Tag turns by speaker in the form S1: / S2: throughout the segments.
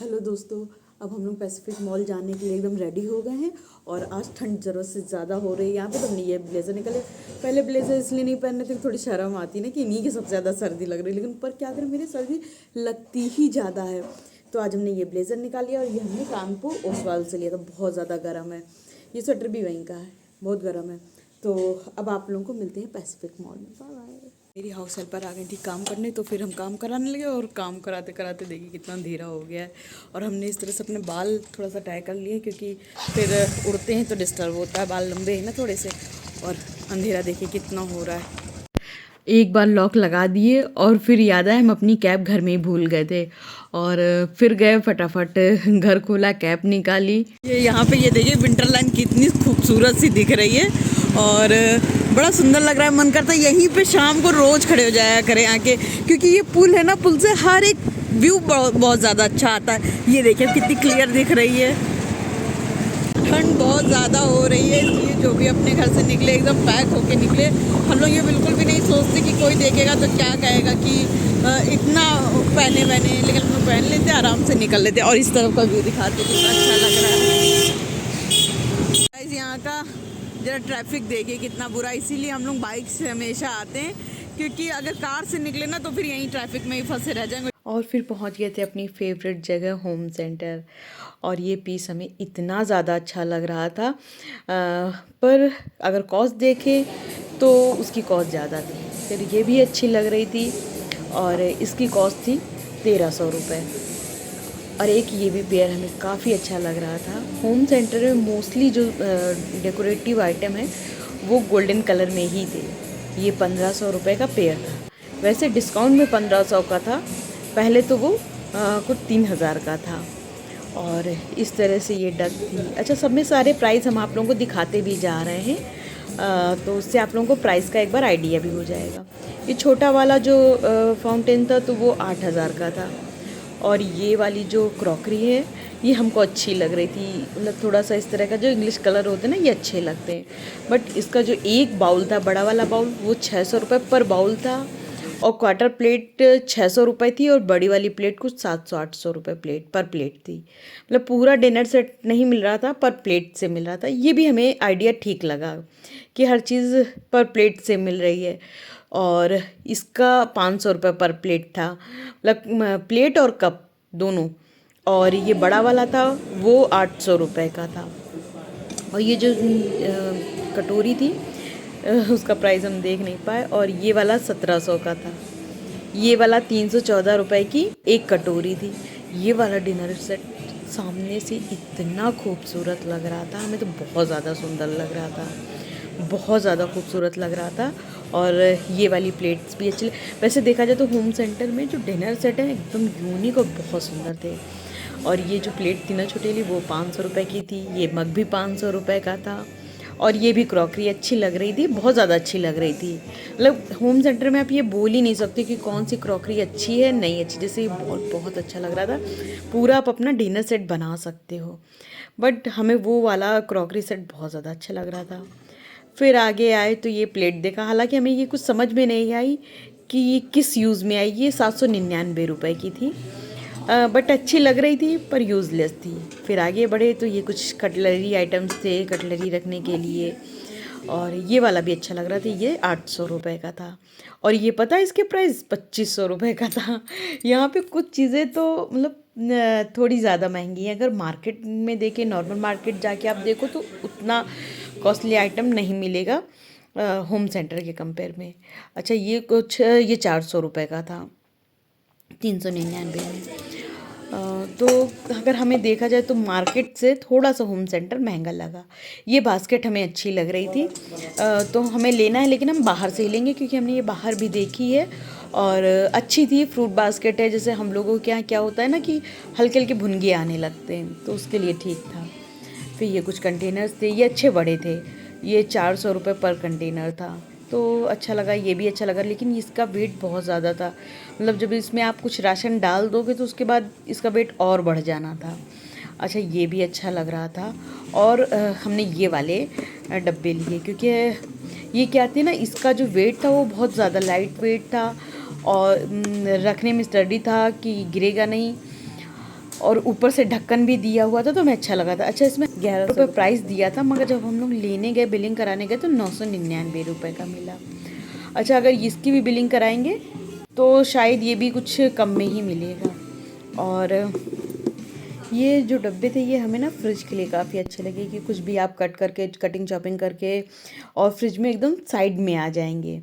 S1: Hello दोस्तों, अब हम लोग पैसिफिक मॉल जाने के लिए एकदम रेडी हो गए हैं। और आज ठंड ज़रूरत से ज़्यादा हो रही है यहाँ पे, तो हमने ये ब्लेज़र निकले। पहले ब्लेज़र इसलिए नहीं पहनने थे, थोड़ी शर्म आती ना कि इन्हीं की सबसे ज़्यादा सर्दी लग रही है, लेकिन पर क्या करें, मेरी सर्दी लगती ही ज़्यादा है। तो आज हमने ये ब्लेज़र निकाल लिया और ये हमने कानपुर ओसवाल से लिया था। बहुत ज़्यादा गर्म है, ये स्वेटर भी वहीं का है, बहुत गर्म है। तो अब आप लोगों को मिलते हैं पैसिफिक मॉल में। Bye bye. मेरी हाउस हेल्पर आ गई थी काम करने, तो फिर हम काम कराने लगे और काम कराते कराते देखिए कितना अंधेरा हो गया है। और हमने इस तरह से अपने बाल थोड़ा सा टाई कर लिए, क्योंकि फिर उड़ते हैं तो डिस्टर्ब होता है, बाल लंबे हैं ना थोड़े से। और अंधेरा देखिए कितना हो रहा है। एक बार लॉक लगा दिए और फिर याद आया हम अपनी कैब घर में ही भूल गए थे। और फिर गए फटाफट घर खोला, कैब निकाली। ये यहाँ पे ये देखिए विंटरलैंड कितनी खूबसूरत सी दिख रही है और बड़ा सुंदर लग रहा है। मन करता है यहीं पे शाम को रोज़ खड़े हो जाया करें आके, क्योंकि ये पुल है ना, पुल से हर एक व्यू बहुत ज़्यादा अच्छा आता है। ये देखिए कितनी क्लियर दिख रही है। ठंड बहुत ज़्यादा हो रही है, इसलिए जो भी अपने घर से निकले एकदम पैक होके निकले। हम लोग ये बिल्कुल भी नहीं सोचते कि कोई देखेगा तो क्या कहेगा कि इतना पहने वहने, लेकिन हम लोग पहन लेते, आराम से निकल लेते। और इस तरफ का व्यू दिखाते कितना अच्छा लग रहा है। गाइस यहाँ का जरा ट्रैफिक देखिए कितना बुरा, इसीलिए हम लोग बाइक से हमेशा आते हैं, क्योंकि अगर कार से निकले ना तो फिर यहीं ट्रैफिक में ही फंसे रह जाएंगे। और फिर पहुंच गए थे अपनी फेवरेट जगह होम सेंटर। और ये पीस हमें इतना ज़्यादा अच्छा लग रहा था, पर अगर कॉस्ट देखें तो उसकी कॉस्ट ज़्यादा थी। फिर ये भी अच्छी लग रही थी और इसकी कॉस्ट थी 1300 रुपये। और एक ये भी पेयर हमें काफ़ी अच्छा लग रहा था। होम सेंटर में मोस्टली जो डेकोरेटिव आइटम है वो गोल्डन कलर में ही थे। ये 1500 रुपये का पेयर था। वैसे डिस्काउंट में 1500 का था, पहले तो वो कुछ 3000 का था। और इस तरह से ये डक थी। अच्छा, सब में सारे प्राइस हम आप लोगों को दिखाते भी जा रहे हैं, तो उससे आप लोगों को प्राइस का एक बार आइडिया भी हो जाएगा। ये छोटा वाला जो फाउंटेन था तो वो 8000 का था। और ये वाली जो क्रॉकरी है ये हमको अच्छी लग रही थी, मतलब थोड़ा सा इस तरह का जो इंग्लिश कलर होते हैं ना, ये अच्छे लगते हैं। बट इसका जो एक बाउल था, बड़ा वाला बाउल, वो 600 रुपये पर बाउल था। और क्वार्टर प्लेट 600 रुपये थी और बड़ी वाली प्लेट कुछ 700-800 रुपये प्लेट पर प्लेट थी। मतलब पूरा डिनर सेट नहीं मिल रहा था, पर प्लेट से मिल रहा था। ये भी हमें आइडिया ठीक लगा कि हर चीज़ पर प्लेट से मिल रही है। और इसका 500 रुपये पर प्लेट था, मतलब प्लेट और कप दोनों। और ये बड़ा वाला था वो 800 रुपये का था। और ये जो कटोरी थी उसका प्राइस हम देख नहीं पाए, और ये वाला 1700 का था। ये वाला 314 रुपये की एक कटोरी थी। ये वाला डिनर सेट सामने से इतना खूबसूरत लग रहा था, हमें तो बहुत ज़्यादा सुंदर लग रहा था, बहुत ज़्यादा खूबसूरत लग रहा था। और ये वाली प्लेट्स भी अच्छी। वैसे देखा जाए तो होम सेंटर में जो डिनर सेट है एकदम यूनिक और बहुत सुंदर थे। और ये जो प्लेट थी ना छोटी वाली, वो 500 रुपये की थी। ये मग भी 500 रुपये का था। और ये भी क्रॉकरी अच्छी लग रही थी, बहुत ज़्यादा अच्छी लग रही थी। मतलब होम सेंटर में आप ये बोल ही नहीं सकते कि कौन सी क्रॉकरी अच्छी है नहीं अच्छी। जैसे ये बहुत बहुत अच्छा लग रहा था, पूरा आप अपना डिनर सेट बना सकते हो। बट हमें वो वाला क्रॉकरी सेट बहुत ज़्यादा अच्छा लग रहा था। फिर आगे आए तो ये प्लेट देखा, हालांकि हमें ये कुछ समझ में नहीं आई कि ये किस यूज़ में आई। ये 799 रुपये की थी, बट अच्छी लग रही थी पर यूज़लेस थी। फिर आगे बढ़े तो ये कुछ कटलरी आइटम्स थे, कटलरी रखने के लिए। और ये वाला भी अच्छा लग रहा था, ये 800 रुपये का था। और ये पता है इसके प्राइस 2500 रुपये का था। यहाँ पे कुछ चीज़ें तो मतलब थोड़ी ज़्यादा महंगी हैं। अगर मार्केट में देखें, नॉर्मल मार्केट जाके आप देखो तो उतना कॉस्टली आइटम नहीं मिलेगा होम सेंटर के कंपेयर में। अच्छा, ये कुछ ये 400 रुपये का था 399 में। तो अगर हमें देखा जाए तो मार्केट से थोड़ा सा होम सेंटर महंगा लगा। ये बास्केट हमें अच्छी लग रही थी, तो हमें लेना है, लेकिन हम बाहर से ही लेंगे क्योंकि हमने ये बाहर भी देखी है और अच्छी थी। फ्रूट बास्केट है, जैसे हम लोगों के यहाँ क्या होता है ना कि हल्के हल्के भुनगे आने लगते हैं, तो उसके लिए ठीक था। फिर ये कुछ कंटेनर्स थे, ये अच्छे बड़े थे। ये 400 रुपये पर कंटेनर था, तो अच्छा लगा। ये भी अच्छा लगा, लेकिन इसका वेट बहुत ज़्यादा था। मतलब जब इसमें आप कुछ राशन डाल दोगे तो उसके बाद इसका वेट और बढ़ जाना था। अच्छा, ये भी अच्छा लग रहा था। और हमने ये वाले डब्बे लिए, क्योंकि ये क्या थी ना, इसका जो वेट था वो बहुत ज़्यादा लाइट वेट था और रखने में स्टडी था कि गिरेगा नहीं। और ऊपर से ढक्कन भी दिया हुआ था तो हमें अच्छा लगा था। अच्छा, इसमें 11 रुपये प्राइस दिया था, मगर जब हम लोग लेने गए, बिलिंग कराने गए तो 999 रुपये का मिला। अच्छा, अगर इसकी भी बिलिंग कराएंगे तो शायद ये भी कुछ कम में ही मिलेगा। और ये जो डब्बे थे ये हमें ना फ्रिज के लिए काफ़ी अच्छे लगे कि कुछ भी आप कट करके, कटिंग चॉपिंग करके और फ्रिज में एकदम साइड में आ जाएंगे,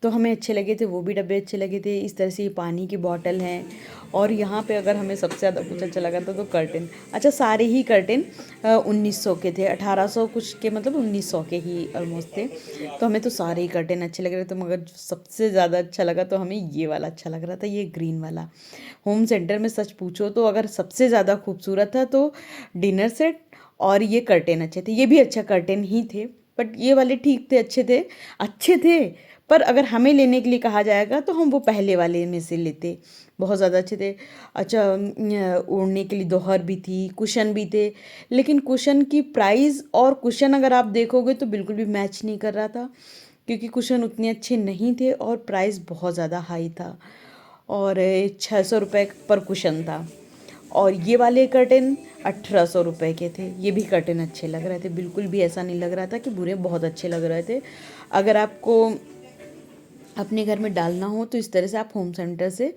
S1: तो हमें अच्छे लगे थे। वो भी डब्बे अच्छे लगे थे। इस तरह से ये पानी की बॉटल हैं। और यहाँ पे अगर हमें सबसे ज़्यादा कुछ अच्छा लगा था तो कर्टेन। अच्छा, सारे ही कर्टेन 1900 के थे, 1800 कुछ के, मतलब 1900 के ही ऑलमोस्ट थे। तो हमें तो सारे ही कर्टेन अच्छे लग रहे थे, मगर जो सबसे ज़्यादा अच्छा लगा तो हमें ये वाला अच्छा लग रहा था, ये ग्रीन वाला। होम सेंटर में सच पूछो तो अगर सबसे ज़्यादा खूबसूरत था तो डिनर सेट और ये कर्टेन अच्छे थे। ये भी अच्छा कर्टेन ही थे, बट ये वाले ठीक थे, अच्छे थे। पर अगर हमें लेने के लिए कहा जाएगा तो हम वो पहले वाले में से लेते, बहुत ज़्यादा अच्छे थे। अच्छा, ओढ़ने के लिए दोहर भी थी, कुशन भी थे, लेकिन कुशन की प्राइस और कुशन अगर आप देखोगे तो बिल्कुल भी मैच नहीं कर रहा था, क्योंकि कुशन उतने अच्छे नहीं थे और प्राइस बहुत ज़्यादा हाई था। और 600 रुपये पर कुशन था। और ये वाले कर्टेन 1800 रुपये के थे। ये भी कर्टेन अच्छे लग रहे थे, बिल्कुल भी ऐसा नहीं लग रहा था कि बुरे, बहुत अच्छे लग रहे थे। अगर आपको अपने घर में डालना हो तो इस तरह से आप होम सेंटर से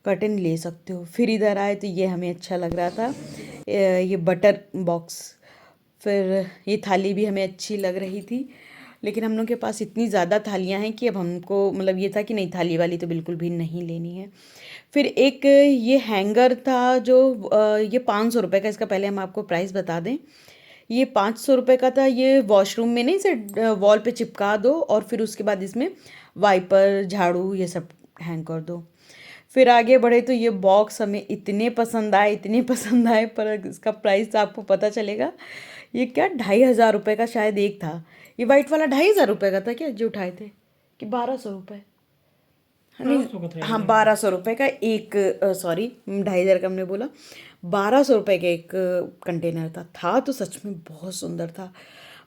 S1: कर्टेन ले सकते हो। फिर इधर आए तो ये हमें अच्छा लग रहा था, ये बटर बॉक्स। फिर ये थाली भी हमें अच्छी लग रही थी, लेकिन हम लोग के पास इतनी ज़्यादा थालियाँ हैं कि अब हमको, मतलब ये था कि नहीं, थाली वाली तो बिल्कुल भी नहीं लेनी है। फिर एक ये हैंगर था जो ये 500 रुपये का, इसका पहले हम आपको प्राइस बता दें। ये 500 रुपये का था। ये वॉशरूम में नहीं, इसे वॉल पे चिपका दो और फिर उसके बाद इसमें वाइपर, झाड़ू, ये सब हैंग कर दो। फिर आगे बढ़े तो ये बॉक्स हमें इतने पसंद आए, इतने पसंद आए, पर इसका प्राइस आपको पता चलेगा। ये क्या 2500 रुपये का शायद एक था। ये वाइट वाला 2500 रुपये का था क्या जो उठाए थे, कि 1200 रुपये? नहीं, हाँ, 1200 रुपये का एक, सॉरी, 2500 का हमने बोला, 1200 रुपये का एक कंटेनर था तो सच में बहुत सुंदर था।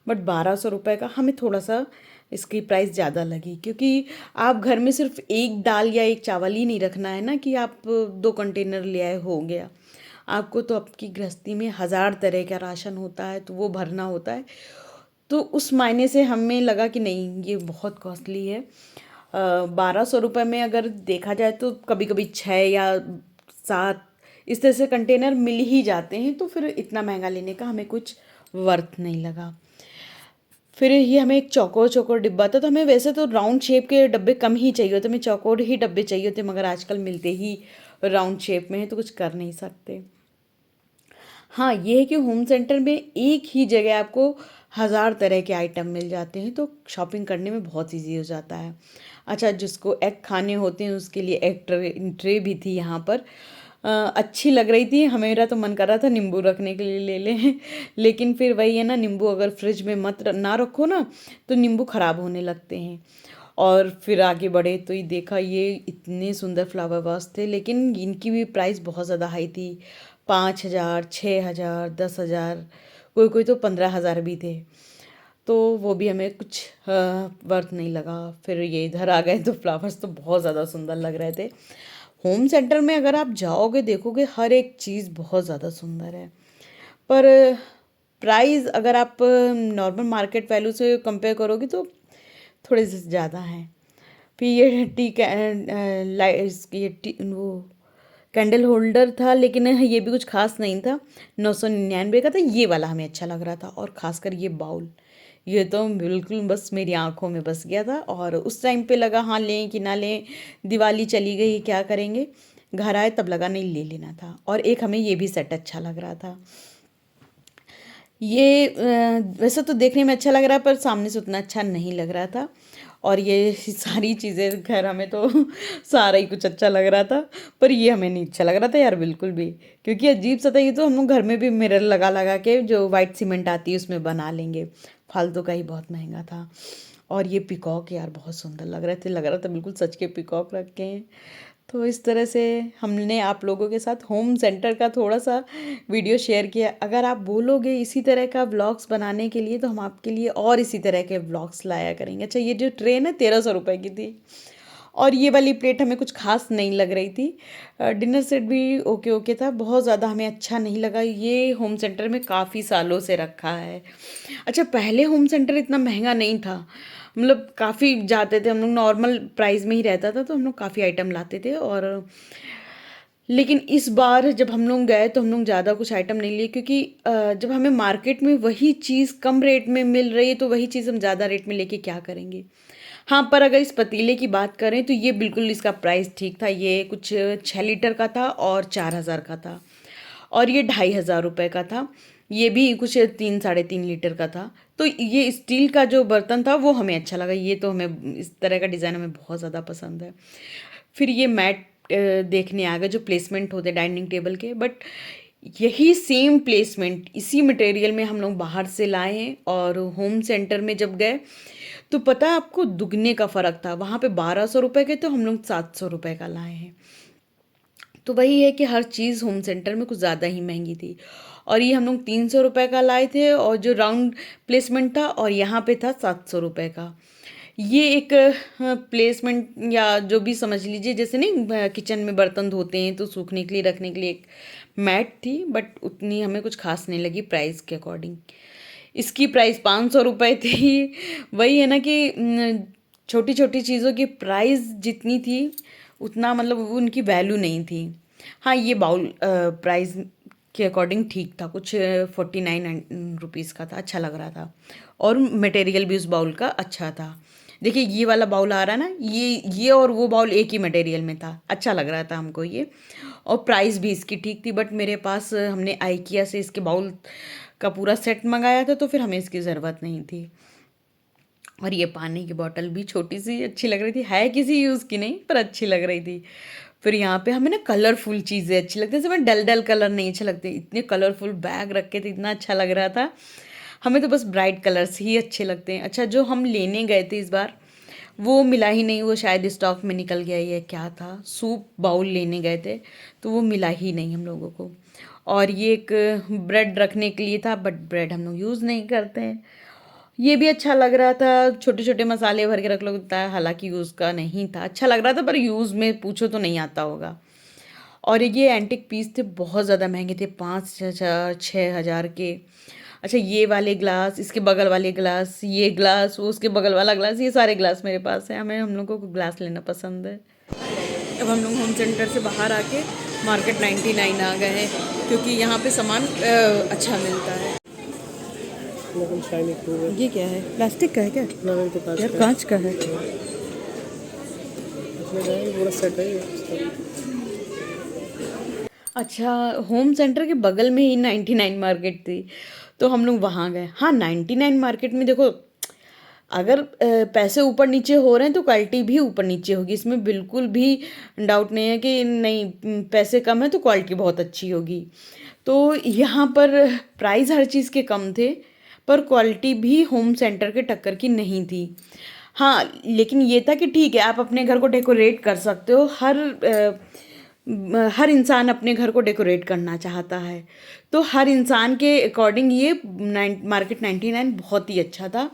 S1: बट 1200 रुपये का हमें थोड़ा सा इसकी प्राइस ज़्यादा लगी, क्योंकि आप घर में सिर्फ एक दाल या एक चावल ही नहीं रखना है ना कि आप 2 कंटेनर ले आए, हो गया। आपको तो आपकी गृहस्थी में 1000 तरह का राशन होता है, तो वो भरना होता है। तो उस मायने से हमें लगा कि नहीं, ये बहुत कॉस्टली है। 1200 रुपये में अगर देखा जाए तो कभी कभी 6 या 7 इस तरह से कंटेनर मिल ही जाते हैं, तो फिर इतना महंगा लेने का हमें कुछ वर्थ नहीं लगा। फिर ये हमें एक चौकोर चौकोर डिब्बा था, तो हमें वैसे तो राउंड शेप के डब्बे कम ही चाहिए होते, हमें चौकोर ही डब्बे चाहिए होते, मगर आजकल मिलते ही राउंड शेप में है, तो कुछ कर नहीं सकते। हाँ, ये है कि होम सेंटर में एक ही जगह आपको 1000 तरह के आइटम मिल जाते हैं, तो शॉपिंग करने में बहुत ईजी हो जाता है। अच्छा, जिसको एग खाने होते हैं उसके लिए एग ट्रे भी थी यहाँ पर। अच्छी लग रही थी। मेरा तो मन कर रहा था नींबू रखने के लिए ले लें लेकिन फिर वही है ना, नींबू अगर फ्रिज में मत ना रखो ना तो नींबू ख़राब होने लगते हैं। और फिर आगे बढ़े तो ये देखा, ये इतने सुंदर फ्लावर वास थे, लेकिन इनकी भी प्राइस बहुत ज़्यादा हाई थी। 5000, 6000, 10,000, कोई कोई तो 15,000 भी थे। तो वो भी हमें कुछ वर्थ नहीं लगा। फिर ये इधर आ गए तो फ्लावर्स तो बहुत ज़्यादा सुंदर लग रहे थे। होम सेंटर में अगर आप जाओगे, देखोगे हर एक चीज़ बहुत ज़्यादा सुंदर है, पर प्राइस अगर आप नॉर्मल मार्केट वैल्यू से कंपेयर करोगे तो थोड़े से ज़्यादा हैं। फिर ये वो कैंडल होल्डर था, लेकिन ये भी कुछ खास नहीं था, 999 का था। ये वाला हमें अच्छा लग रहा था, और ख़ासकर ये बाउल, ये तो बिल्कुल बस मेरी आंखों में बस गया था। और उस टाइम पे लगा हाँ लें कि ना लें, दिवाली चली गई, क्या करेंगे। घर आए तब लगा नहीं, ले लेना था। और एक हमें ये भी सेट अच्छा लग रहा था। ये वैसे तो देखने में अच्छा लग रहा है, पर सामने से उतना अच्छा नहीं लग रहा था। और ये सारी चीज़ें घर हमें तो सारा ही कुछ अच्छा लग रहा था, पर ये हमें नहीं अच्छा लग रहा था यार, बिल्कुल भी। क्योंकि अजीब सा था ये, तो हम लोग घर में भी मिरर लगा लगा के जो वाइट सीमेंट आती है उसमें बना लेंगे, फालतू का ही बहुत महंगा था। और ये पिकॉक यार बहुत सुंदर लग रहे थे, लग रहा था बिल्कुल सच के पिकॉक रखे हैं। तो इस तरह से हमने आप लोगों के साथ होम सेंटर का थोड़ा सा वीडियो शेयर किया। अगर आप बोलोगे इसी तरह का व्लॉग्स बनाने के लिए, तो हम आपके लिए और इसी तरह के व्लॉग्स लाया करेंगे। अच्छा, ये जो ट्रेन है 1300 रुपये की थी, और ये वाली प्लेट हमें कुछ खास नहीं लग रही थी। डिनर सेट भी ओके ओके था, बहुत ज़्यादा हमें अच्छा नहीं लगा। ये होम सेंटर में काफ़ी सालों से रखा है। अच्छा, पहले होम सेंटर इतना महंगा नहीं था, मतलब काफ़ी जाते थे हम लोग, नॉर्मल प्राइस में ही रहता था, तो हम लोग काफ़ी आइटम लाते थे। और लेकिन इस बार जब हम लोग गए तो हम लोग ज़्यादा कुछ आइटम नहीं लिए, क्योंकि जब हमें मार्केट में वही चीज़ कम रेट में मिल रही है तो वही चीज़ हम ज़्यादा रेट में लेके क्या करेंगे। हाँ, पर अगर इस पतीले की बात करें तो ये बिल्कुल इसका प्राइस ठीक था। ये कुछ 6 लीटर का था और 4,000 का था, और ये 2,500 रुपये का था। ये भी कुछ 3 साढ़े 3 लीटर का था। तो ये स्टील का जो बर्तन था वो हमें अच्छा लगा। ये तो हमें इस तरह का डिज़ाइन हमें बहुत ज़्यादा पसंद है। फिर ये मैट देखने आ गए जो प्लेसमेंट होते डाइनिंग टेबल के, बट यही सेम प्लेसमेंट इसी मटेरियल में हम लोग बाहर से लाए हैं। और होम सेंटर में जब गए तो पता है आपको, दुगने का फ़र्क था। वहाँ पे 1,200 रुपये के तो हम लोग 700 रुपये का लाए हैं। तो वही है कि हर चीज़ होम सेंटर में कुछ ज़्यादा ही महंगी थी। और ये हम लोग 300 रुपये का लाए थे, और जो राउंड प्लेसमेंट था, और यहाँ पे था 700 रुपये का। ये एक प्लेसमेंट या जो भी समझ लीजिए, जैसे नहीं किचन में बर्तन धोते हैं तो सूखने के लिए रखने के लिए एक मैट थी, बट उतनी हमें कुछ खास नहीं लगी प्राइस के अकॉर्डिंग। इसकी प्राइस 500 रुपये थी। वही है ना कि छोटी छोटी चीज़ों की प्राइस जितनी थी उतना मतलब उनकी वैल्यू नहीं थी। हाँ, ये बाउल प्राइस के अकॉर्डिंग ठीक था, कुछ 49 रुपीज़ का था, अच्छा लग रहा था। और मटेरियल भी उस बाउल का अच्छा था। देखिए ये वाला बाउल आ रहा है ना, ये और वो बाउल एक ही मटेरियल में था, अच्छा लग रहा था हमको ये। और प्राइस भी इसकी ठीक थी। बट मेरे पास हमने आइकिया से इसके बाउल का पूरा सेट मंगाया था, तो फिर हमें इसकी ज़रूरत नहीं थी। और ये पानी की बोतल भी छोटी सी अच्छी लग रही थी, है किसी यूज़ की नहीं पर अच्छी लग रही थी। फिर यहाँ पे हमें ना कलरफुल चीज़ें अच्छी लगती हैं, जैसे डल डल कलर नहीं अच्छे लगते, इतने कलरफुल बैग रखे थे, इतना अच्छा लग रहा था। हमें तो बस ब्राइट कलर्स ही अच्छे लगते हैं। अच्छा, जो हम लेने गए थे इस बार वो मिला ही नहीं, वो शायद स्टॉक में निकल गया, ये क्या था, सूप बाउल लेने गए थे तो वो मिला ही नहीं हम लोगों को। और ये एक ब्रेड रखने के लिए था, बट ब्रेड हम लोग यूज़ नहीं करते हैं। ये भी अच्छा लग रहा था, छोटे छोटे मसाले भर के रख लो था, हालांकि यूज़ का नहीं था, अच्छा लग रहा था पर यूज़ में पूछो तो नहीं आता होगा। और ये एंटिक पीस थे, बहुत ज़्यादा महंगे थे, 5,000 6,000 के। अच्छा, ये वाले ग्लास, इसके बगल वाले ग्लास, ये ग्लास, वो उसके बगल वाला ग्लास, ये सारे ग्लास मेरे पास है। हम लोगों को ग्लास लेना पसंद है। अब हम लोग होम सेंटर से बाहर आके मार्केट 99 आ गए हैं, क्योंकि यहाँ पे सामान अच्छा मिलता है। ये क्या है, प्लास्टिक का है क्या यार, कांच का है। पूरा सेट है। अच्छा, होम सेंटर के बगल में ही 99 मार्केट थी, तो हम लोग वहाँ गए। हाँ, 99 मार्केट में देखो, अगर पैसे ऊपर नीचे हो रहे हैं तो क्वालिटी भी ऊपर नीचे होगी, इसमें बिल्कुल भी डाउट नहीं है कि नहीं पैसे कम है तो क्वालिटी बहुत अच्छी होगी। तो यहाँ पर प्राइस हर चीज़ के कम थे, पर क्वालिटी भी होम सेंटर के टक्कर की नहीं थी। हाँ, लेकिन ये था कि ठीक है, आप अपने घर को डेकोरेट कर सकते हो। हर इंसान अपने घर को डेकोरेट करना चाहता है, तो हर इंसान के अकॉर्डिंग ये मार्केट 99 बहुत ही अच्छा था।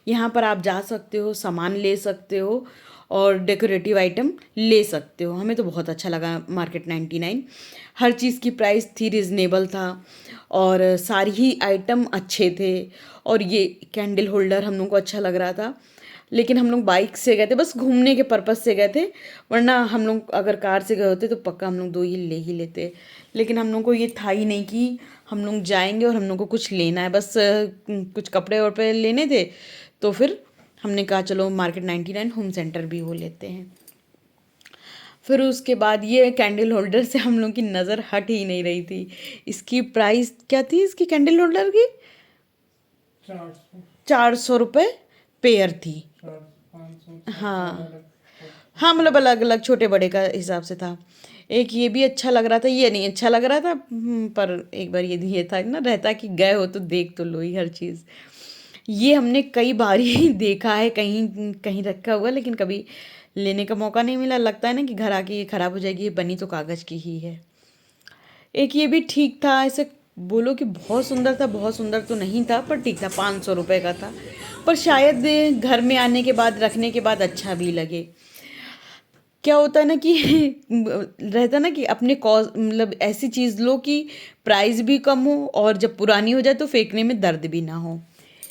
S1: यहाँ पर आप जा सकते हो, सामान ले सकते हो और डेकोरेटिव आइटम ले सकते हो। हमें तो बहुत अच्छा लगा मार्केट 99। हर चीज़ की प्राइस थी, रिजनेबल था, और सारी ही आइटम अच्छे थे। और ये कैंडल होल्डर हम लोग को अच्छा लग रहा था, लेकिन हम लोग बाइक से गए थे, बस घूमने के पर्पज़ से गए थे, वरना हम लोग अगर कार से गए होते तो पक्का हम लोग 2 ही ले ही लेते। लेकिन हम लोग को ये था ही नहीं कि हम लोग जाएंगे और हम लोग को कुछ लेना है, बस कुछ कपड़े वपड़े लेने थे। तो फिर हमने कहा चलो मार्केट 99 होम सेंटर भी हो लेते हैं। फिर उसके बाद ये कैंडल होल्डर से हम लोग की नज़र हट ही नहीं रही थी। इसकी प्राइस क्या थी इसकी कैंडल होल्डर की? 400 रुपये पेयर थी। हाँ हाँ, मतलब अलग अलग छोटे बड़े का हिसाब से था। एक ये भी अच्छा लग रहा था, ये नहीं अच्छा लग रहा था, पर एक बार ये था ना, रहता कि गए हो तो देख तो लो ही हर चीज़। ये हमने कई बार ही देखा है कहीं कहीं रखा हुआ, लेकिन कभी लेने का मौका नहीं मिला। लगता है ना कि घर आके ये ख़राब हो जाएगी, ये बनी तो कागज़ की ही है। एक ये भी ठीक था, ऐसे बोलो कि बहुत सुंदर था, बहुत सुंदर तो नहीं था, पर ठीक था, 500 रुपये का था, पर शायद घर में आने के बाद रखने के बाद अच्छा भी लगे। क्या होता है ना कि रहता ना कि अपने कॉस्ट मतलब ऐसी चीज़ लो कि प्राइस भी कम हो और जब पुरानी हो जाए तो फेंकने में दर्द भी ना हो।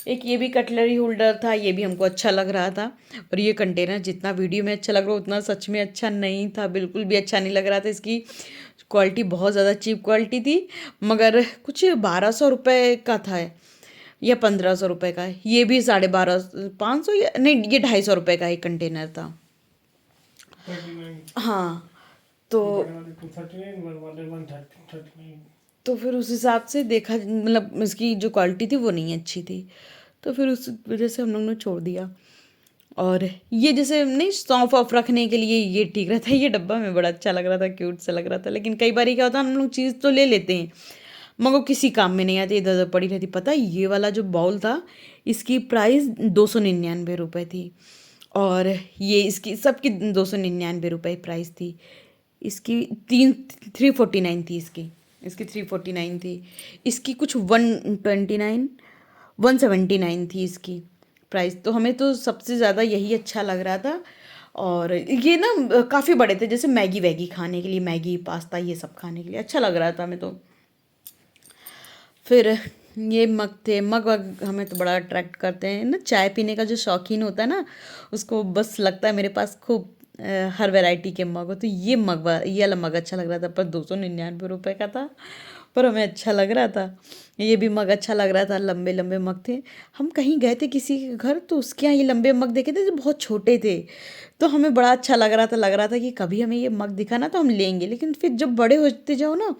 S1: एक ये भी कटलरी होल्डर था, ये भी हमको अच्छा लग रहा था। और ये कंटेनर जितना वीडियो में अच्छा लग रहा उतना सच में अच्छा नहीं था, बिल्कुल भी अच्छा नहीं लग रहा था। इसकी क्वालिटी बहुत ज़्यादा चीप क्वालिटी थी, मगर कुछ 1200 रुपये का था या 1500 रुपये का। ये भी 1250 500 या नहीं, ये 250 रुपये का एक कंटेनर था। हाँ, तो फिर उस हिसाब से देखा, मतलब इसकी जो क्वालिटी थी वो नहीं अच्छी थी, तो फिर उस वजह से हम लोग ने छोड़ दिया। और ये जैसे नहीं सौंफ ऑफ रखने के लिए ये ठीक रहता है, ये डब्बा में बड़ा अच्छा लग रहा था, क्यूट सा लग रहा था। लेकिन कई बार क्या होता है, हम लोग चीज़ तो ले लेते हैं मगर किसी काम में नहीं आती, इधर उधर पड़ी रहती। पता है ये वाला जो बाउल था इसकी प्राइस 299 रुपये थी, और ये इसकी सबकी 299 रुपये प्राइस थी। इसकी 349 थी, इसकी 349 थी। इसकी कुछ 179 थी इसकी प्राइस। तो हमें तो सबसे ज़्यादा यही अच्छा लग रहा था। और ये ना काफ़ी बड़े थे, जैसे मैगी वैगी खाने के लिए, मैगी पास्ता ये सब खाने के लिए अच्छा लग रहा था हमें तो। फिर ये मग थे, मग वग हमें तो बड़ा अट्रैक्ट करते हैं ना। चाय पीने का जो शौकीन होता है ना, उसको बस लगता है मेरे पास खूब हर वैरायटी के मग हो। तो ये ये वाला मग अच्छा लग रहा था, पर 299 रुपये का था, पर हमें अच्छा लग रहा था। ये भी मग अच्छा लग रहा था, लंबे लंबे मग थे। हम कहीं गए थे किसी के घर, तो उसके यहाँ ये लंबे मग देखे थे जो बहुत छोटे थे, तो हमें बड़ा अच्छा लग रहा था कि कभी हमें ये मग दिखा ना तो हम लेंगे। लेकिन फिर जब बड़े होते जाओ ना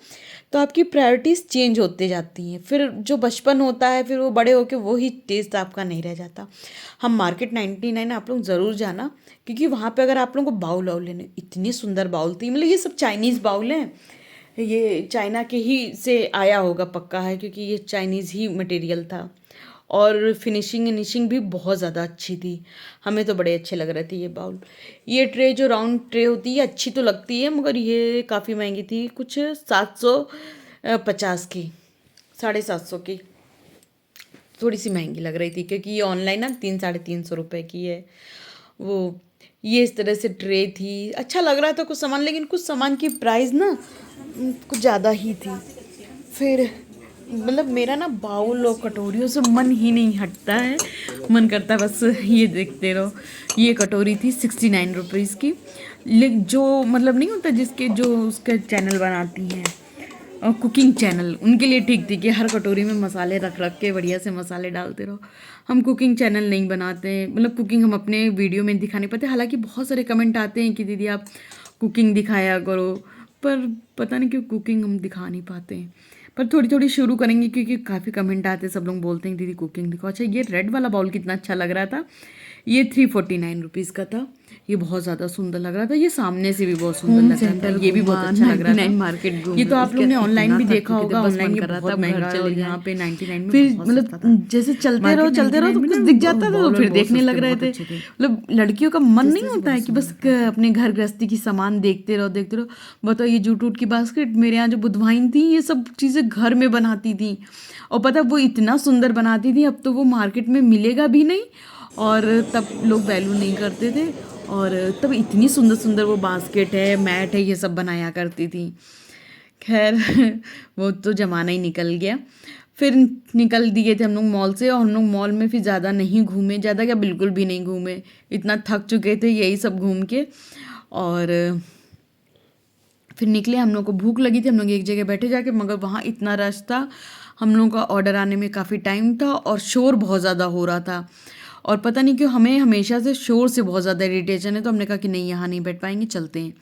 S1: तो आपकी प्रायोरिटीज़ चेंज होते जाती हैं। फिर जो बचपन होता है फिर वो बड़े होके वो ही टेस्ट आपका नहीं रह जाता। हम मार्केट 99 आप लोग ज़रूर जाना, क्योंकि वहाँ पे अगर आप लोगों को बाउल वाउल लेने, इतनी सुंदर बाउल थी। मतलब ये सब चाइनीज़ बाउल हैं, ये चाइना के ही से आया होगा पक्का है, क्योंकि ये चाइनीज़ ही मटेरियल था। और फिनिशिंग भी बहुत ज़्यादा अच्छी थी, हमें तो बड़े अच्छे लग रहे थे ये बाउल। ये ट्रे जो राउंड ट्रे होती है अच्छी तो लगती है, मगर ये काफ़ी महंगी थी, कुछ 750 की, 750 की, थोड़ी सी महंगी लग रही थी, क्योंकि ये ऑनलाइन ना 300-350 रुपये की है वो। ये इस तरह से ट्रे थी, अच्छा लग रहा था कुछ सामान, लेकिन कुछ सामान की प्राइस ना कुछ ज़्यादा ही थी। फिर मतलब मेरा ना बाउल और कटोरियों से मन ही नहीं हटता है, मन करता है बस ये देखते रहो। ये कटोरी थी 69 रुपीज़ की, लेकिन जो मतलब नहीं होता जिसके जो उसके चैनल बनाती हैं और कुकिंग चैनल, उनके लिए ठीक थी कि हर कटोरी में मसाले रख रख के बढ़िया से मसाले डालते रहो। हम कुकिंग चैनल नहीं बनाते, मतलब कुकिंग हम अपने वीडियो में दिखा नहीं पाते। हालांकि बहुत सारे कमेंट आते हैं कि दीदी आप कुकिंग दिखाया करो, पर पता नहीं क्यों कुकिंग हम दिखा नहीं पाते हैं। पर थोड़ी थोड़ी शुरू करेंगे, क्योंकि काफ़ी कमेंट आते हैं, सब लोग बोलते हैं दीदी कुकिंग दिखाओ। अच्छा, ये रेड वाला बाउल कितना अच्छा लग रहा था, ये 349 रुपीज़ का था। ये बहुत ज़्यादा सुंदर लग रहा था, ये सामने से भी बहुत सुंदर लग रहा था, ये भी बहुत अच्छा लग रहा था। मार्केट ये तो आप लोग ने ऑनलाइन भी देखा होगा, ऑनलाइन ये बहुत महंगा है, और यहाँ पे 99 में फिर मतलब जैसे चलते रहो तो कुछ दिख जाता था तो फिर देखने लग रहे थे। मतलब लड़कियों का मन नहीं होता है कि बस अपने घर गृहस्थी की सामान देखते रहो। बताओ, ये जूट उट की बास्केट, मेरे यहाँ जो बुधवाइन थी ये सब चीज़ें घर में बनाती थी, और पता वो इतना सुंदर बनाती थी, अब तो वो मार्केट में मिलेगा भी नहीं, और तब लोग वैल्यू नहीं करते थे। और तब इतनी सुंदर सुंदर वो बास्केट है, मैट है, ये सब बनाया करती थी। खैर वो तो ज़माना ही निकल गया। फिर निकल दिए थे हम लोग मॉल से, और हम लोग मॉल में फिर ज़्यादा नहीं घूमे, ज़्यादा क्या बिल्कुल भी नहीं घूमे, इतना थक चुके थे यही सब घूम के। और फिर निकले, हम लोग को भूख लगी थी, हम लोग एक जगह बैठे जाके, मगर वहाँ इतना रश था, हम लोगों का ऑर्डर आने में काफ़ी टाइम था, और शोर बहुत ज़्यादा हो रहा था। और पता नहीं क्यों हमें हमेशा से शोर से बहुत ज़्यादा इरिटेशन है, तो हमने कहा कि नहीं यहाँ नहीं बैठ पाएंगे, चलते हैं।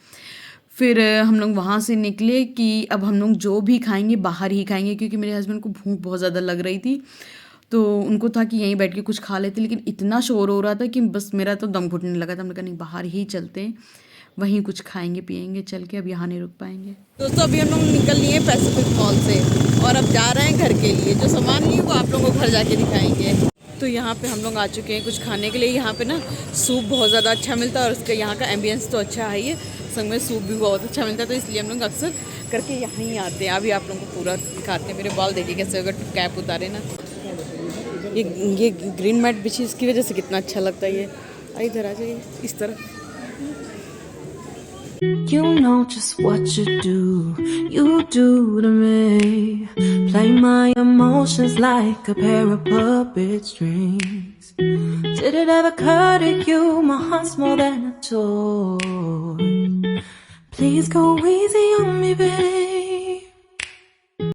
S1: फिर हम लोग वहाँ से निकले कि अब हम लोग जो भी खाएंगे बाहर ही खाएंगे, क्योंकि मेरे हस्बैंड को भूख बहुत ज़्यादा लग रही थी, तो उनको था कि यहीं बैठ के कुछ खा लेते। लेकिन इतना शोर हो रहा था कि बस मेरा तो दम घुटने लगा था। हमने कहा नहीं बाहर ही चलते हैं, वहीं कुछ खाएंगे पिएंगे चल के, अब यहाँ नहीं रुक पाएंगे। दोस्तों अभी हम लोग निकल लिए पैसिफिक मॉल से, और अब जा रहे हैं घर के लिए। जो सामान लिए वो आप लोगों को घर जाके दिखाएंगे। तो यहाँ पे हम लोग आ चुके हैं कुछ खाने के लिए। यहाँ पे ना सूप बहुत ज़्यादा अच्छा मिलता है, और उसका यहाँ का एम्बियंस तो अच्छा है, ये संग में सूप भी बहुत अच्छा मिलता है, तो इसलिए हम लोग अक्सर करके यहाँ ही आते हैं। अभी आप लोगों को पूरा दिखाते हैं। मेरे बाल देखिए कैसे, अगर कैप उतारे ना, ये ग्रीन मैट बिछी, इसकी वजह से कितना अच्छा लगता है ये। इधर आ जाइए इस तरह।
S2: You know just what you do to me. Play my emotions like a pair of puppet strings. Did it ever occur to you my heart's more than a toy? Please go easy on me, babe.